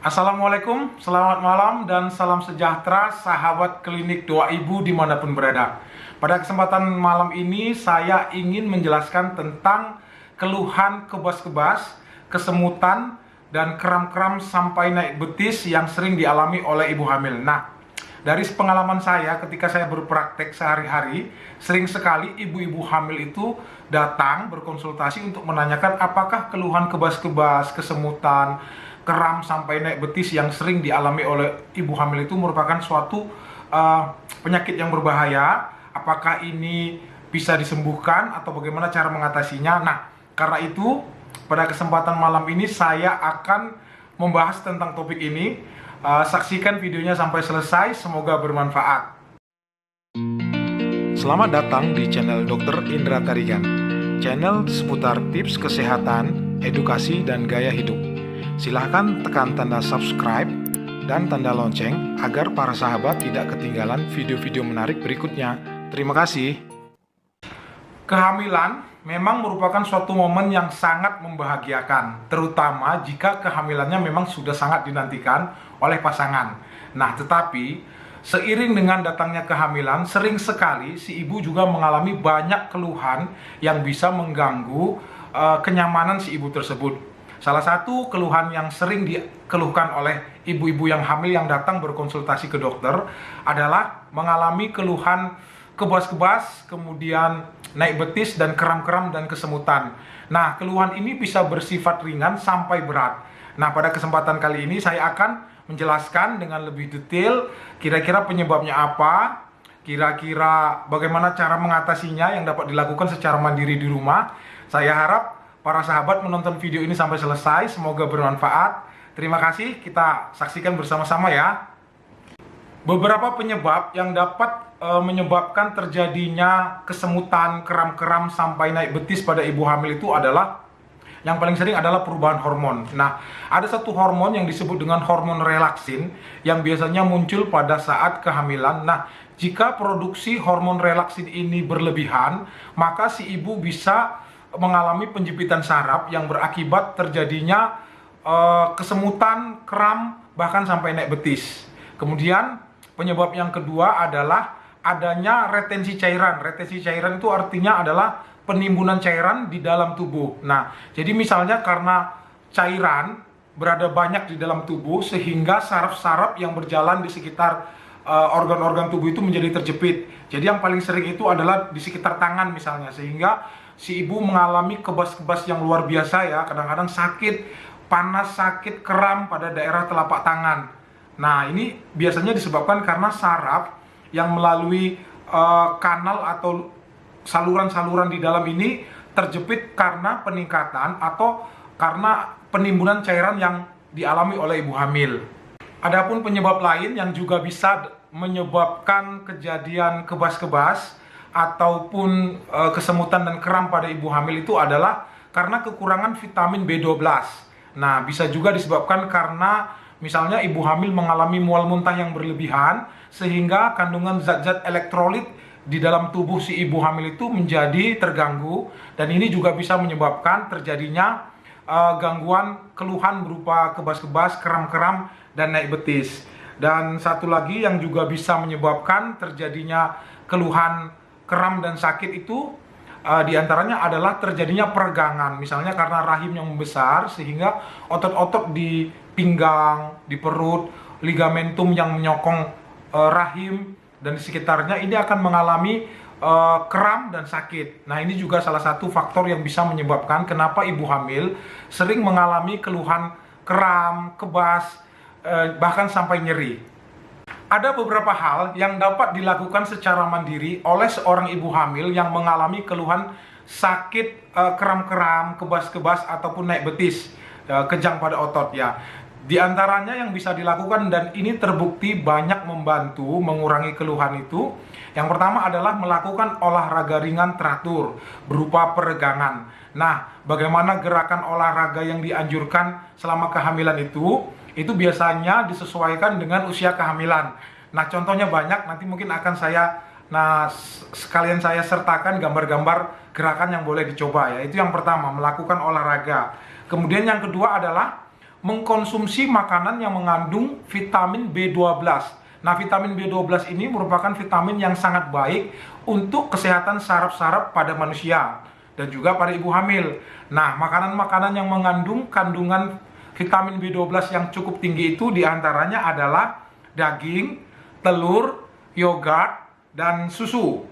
Assalamualaikum, selamat malam dan salam sejahtera sahabat klinik doa ibu dimanapun berada. Pada kesempatan malam ini saya ingin menjelaskan tentang keluhan kebas-kebas, kesemutan, dan kram-kram sampai naik betis yang sering dialami oleh ibu hamil. Nah, dari pengalaman saya ketika saya berpraktek sehari-hari, sering sekali ibu-ibu hamil itu datang berkonsultasi untuk menanyakan apakah keluhan kebas-kebas, kesemutan, kram sampai naik betis yang sering dialami oleh ibu hamil itu merupakan suatu penyakit yang berbahaya. Apakah ini bisa disembuhkan atau bagaimana cara mengatasinya? Nah, karena itu pada kesempatan malam ini saya akan membahas tentang topik ini. Saksikan videonya sampai selesai, semoga bermanfaat. Selamat datang di channel Dr. Indra Tarigan, channel seputar tips kesehatan, edukasi, dan gaya hidup. Silahkan tekan tanda subscribe dan tanda lonceng agar para sahabat tidak ketinggalan video-video menarik berikutnya. Terima kasih. Kehamilan memang merupakan suatu momen yang sangat membahagiakan, terutama jika kehamilannya memang sudah sangat dinantikan oleh pasangan. Nah, tetapi seiring dengan datangnya kehamilan, sering sekali si ibu juga mengalami banyak keluhan yang bisa mengganggu kenyamanan si ibu tersebut. Salah satu keluhan yang sering dikeluhkan oleh ibu-ibu yang hamil yang datang berkonsultasi ke dokter adalah mengalami keluhan kebas-kebas, kemudian naik betis dan kram-kram dan kesemutan. Nah, keluhan ini bisa bersifat ringan sampai berat. Nah, pada kesempatan kali ini saya akan menjelaskan dengan lebih detail kira-kira penyebabnya apa, kira-kira bagaimana cara mengatasinya yang dapat dilakukan secara mandiri di rumah. Saya harap para sahabat menonton video ini sampai selesai, semoga bermanfaat. Terima kasih, kita saksikan bersama-sama ya. Beberapa penyebab yang dapat menyebabkan terjadinya kesemutan, kram-kram sampai naik betis pada ibu hamil itu adalah, yang paling sering adalah perubahan hormon. Nah, ada satu hormon yang disebut dengan hormon relaksin yang biasanya muncul pada saat kehamilan. Nah, jika produksi hormon relaksin ini berlebihan, maka si ibu bisa mengalami penjepitan saraf yang berakibat terjadinya kesemutan, kram, bahkan sampai naik betis. Kemudian penyebab yang kedua adalah adanya retensi cairan. Retensi cairan itu artinya adalah penimbunan cairan di dalam tubuh. Nah, jadi misalnya karena cairan berada banyak di dalam tubuh sehingga saraf-saraf yang berjalan di sekitar organ-organ tubuh itu menjadi terjepit. Jadi yang paling sering itu adalah di sekitar tangan misalnya, sehingga si ibu mengalami kebas-kebas yang luar biasa ya, kadang-kadang sakit, panas, sakit, kram pada daerah telapak tangan. Nah, ini biasanya disebabkan karena saraf yang melalui kanal atau saluran-saluran di dalam ini terjepit karena peningkatan atau karena penimbunan cairan yang dialami oleh ibu hamil. Adapun penyebab lain yang juga bisa menyebabkan kejadian kebas-kebas ataupun kesemutan dan kram pada ibu hamil itu adalah karena kekurangan vitamin B12. Nah, bisa juga disebabkan karena misalnya ibu hamil mengalami mual muntah yang berlebihan sehingga kandungan zat-zat elektrolit di dalam tubuh si ibu hamil itu menjadi terganggu, dan ini juga bisa menyebabkan terjadinya gangguan keluhan berupa kebas-kebas, kram-kram, dan naik betis. Dan satu lagi yang juga bisa menyebabkan terjadinya keluhan kram dan sakit itu diantaranya adalah terjadinya peregangan, misalnya karena rahim yang membesar sehingga otot-otot di pinggang, di perut, ligamentum yang menyokong rahim dan di sekitarnya ini akan mengalami kram dan sakit. Nah, ini juga salah satu faktor yang bisa menyebabkan kenapa ibu hamil sering mengalami keluhan kram, kebas, bahkan sampai nyeri. Ada beberapa hal yang dapat dilakukan secara mandiri oleh seorang ibu hamil yang mengalami keluhan sakit, kram-kram, kebas-kebas, ataupun naik betis, kejang pada otot ya. Di antaranya yang bisa dilakukan dan ini terbukti banyak membantu mengurangi keluhan itu. Yang pertama adalah melakukan olahraga ringan teratur berupa peregangan. Nah, bagaimana gerakan olahraga yang dianjurkan selama kehamilan itu biasanya disesuaikan dengan usia kehamilan. Nah, contohnya banyak, nanti mungkin akan sekalian saya sertakan gambar-gambar gerakan yang boleh dicoba ya. Itu yang pertama, melakukan olahraga. Kemudian yang kedua adalah mengkonsumsi makanan yang mengandung vitamin B12. Nah, vitamin B12 ini merupakan vitamin yang sangat baik untuk kesehatan saraf-saraf pada manusia dan juga pada ibu hamil. Nah, makanan-makanan yang mengandung kandungan vitamin B12 yang cukup tinggi itu diantaranya adalah daging, telur, yogurt, dan susu.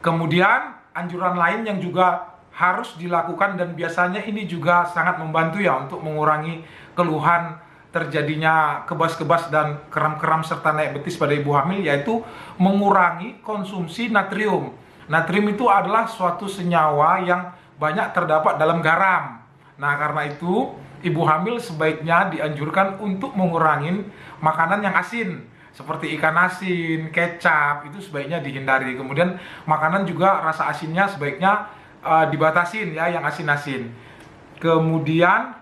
Kemudian anjuran lain yang juga harus dilakukan dan biasanya ini juga sangat membantu ya untuk mengurangi keluhan terjadinya kebas-kebas dan kram-kram serta naik betis pada ibu hamil, yaitu mengurangi konsumsi natrium. Natrium itu adalah suatu senyawa yang banyak terdapat dalam garam. Nah, karena itu ibu hamil sebaiknya dianjurkan untuk mengurangi makanan yang asin seperti ikan asin, kecap, itu sebaiknya dihindari. Kemudian makanan juga rasa asinnya sebaiknya dibatasin ya, yang asin-asin. Kemudian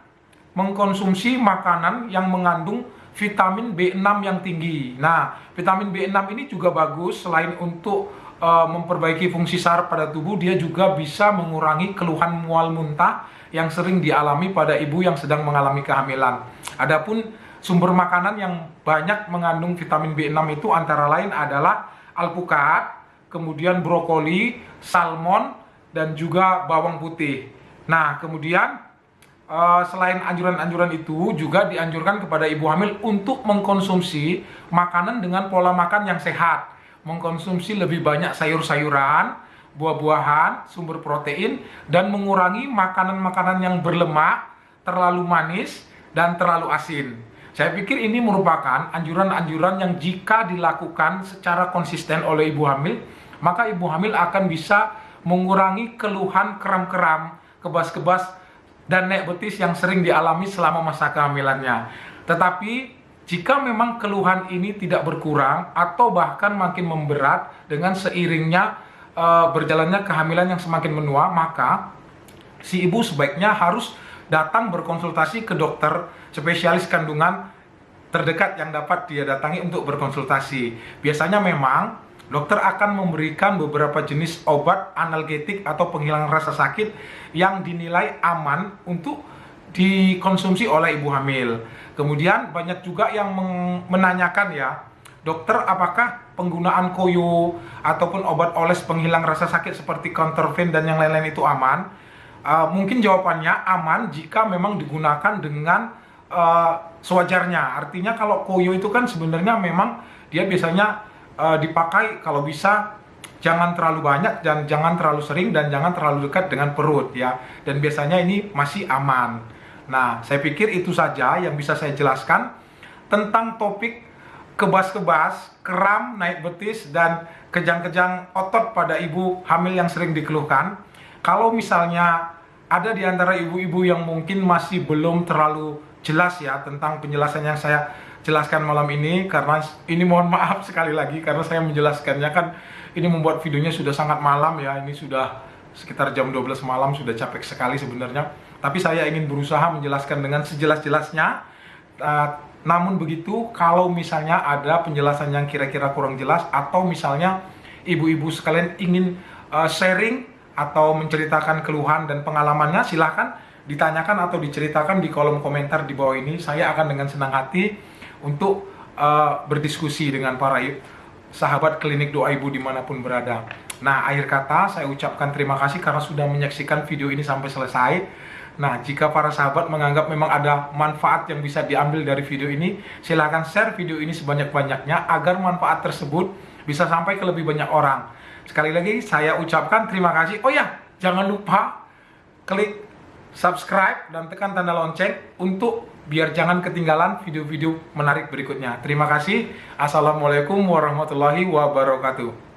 mengkonsumsi makanan yang mengandung vitamin B6 yang tinggi. Nah, vitamin B6 ini juga bagus selain untuk memperbaiki fungsi saraf pada tubuh, dia juga bisa mengurangi keluhan mual muntah yang sering dialami pada ibu yang sedang mengalami kehamilan. Adapun sumber makanan yang banyak mengandung vitamin B6 itu antara lain adalah alpukat, kemudian brokoli, salmon, dan juga bawang putih. Nah, kemudian selain anjuran-anjuran itu juga dianjurkan kepada ibu hamil untuk mengkonsumsi makanan dengan pola makan yang sehat, mengkonsumsi lebih banyak sayur-sayuran, buah-buahan, sumber protein, dan mengurangi makanan-makanan yang berlemak, terlalu manis, dan terlalu asin. Saya pikir ini merupakan anjuran-anjuran yang jika dilakukan secara konsisten oleh ibu hamil, maka ibu hamil akan bisa mengurangi keluhan kram-kram, kebas-kebas, dan naik betis yang sering dialami selama masa kehamilannya. Tetapi jika memang keluhan ini tidak berkurang atau bahkan makin memberat dengan seiringnya berjalannya kehamilan yang semakin menua, maka si ibu sebaiknya harus datang berkonsultasi ke dokter spesialis kandungan terdekat yang dapat dia datangi untuk berkonsultasi. Biasanya memang dokter akan memberikan beberapa jenis obat analgetik atau penghilang rasa sakit yang dinilai aman untuk dikonsumsi oleh ibu hamil. Kemudian banyak juga yang menanyakan ya, dokter, apakah penggunaan koyo ataupun obat oles penghilang rasa sakit seperti Counterven dan yang lain-lain itu aman? Mungkin jawabannya aman jika memang digunakan dengan sewajarnya. Artinya kalau koyo itu kan sebenarnya memang dia biasanya dipakai kalau bisa jangan terlalu banyak dan jangan terlalu sering dan jangan terlalu dekat dengan perut ya, dan biasanya ini masih aman. Nah, saya pikir itu saja yang bisa saya jelaskan tentang topik kebas-kebas, kram, naik betis, dan kejang-kejang otot pada ibu hamil yang sering dikeluhkan. Kalau misalnya ada di antara ibu-ibu yang mungkin masih belum terlalu jelas ya tentang penjelasan yang saya jelaskan malam ini, karena ini mohon maaf sekali lagi karena saya menjelaskannya kan ini membuat videonya sudah sangat malam ya, ini sudah sekitar jam 12 malam, sudah capek sekali sebenarnya, tapi saya ingin berusaha menjelaskan dengan sejelas-jelasnya. Namun begitu, kalau misalnya ada penjelasan yang kira-kira kurang jelas atau misalnya ibu-ibu sekalian ingin sharing atau menceritakan keluhan dan pengalamannya, silahkan ditanyakan atau diceritakan di kolom komentar di bawah ini. Saya akan dengan senang hati untuk berdiskusi dengan para sahabat klinik doa ibu dimanapun berada. Nah, akhir kata saya ucapkan terima kasih karena sudah menyaksikan video ini sampai selesai. Nah, jika para sahabat menganggap memang ada manfaat yang bisa diambil dari video ini, silahkan share video ini sebanyak-banyaknya agar manfaat tersebut bisa sampai ke lebih banyak orang. Sekali lagi saya ucapkan terima kasih. Oh ya, jangan lupa klik subscribe dan tekan tanda lonceng untuk biar jangan ketinggalan video-video menarik berikutnya. Terima kasih. Assalamualaikum warahmatullahi wabarakatuh.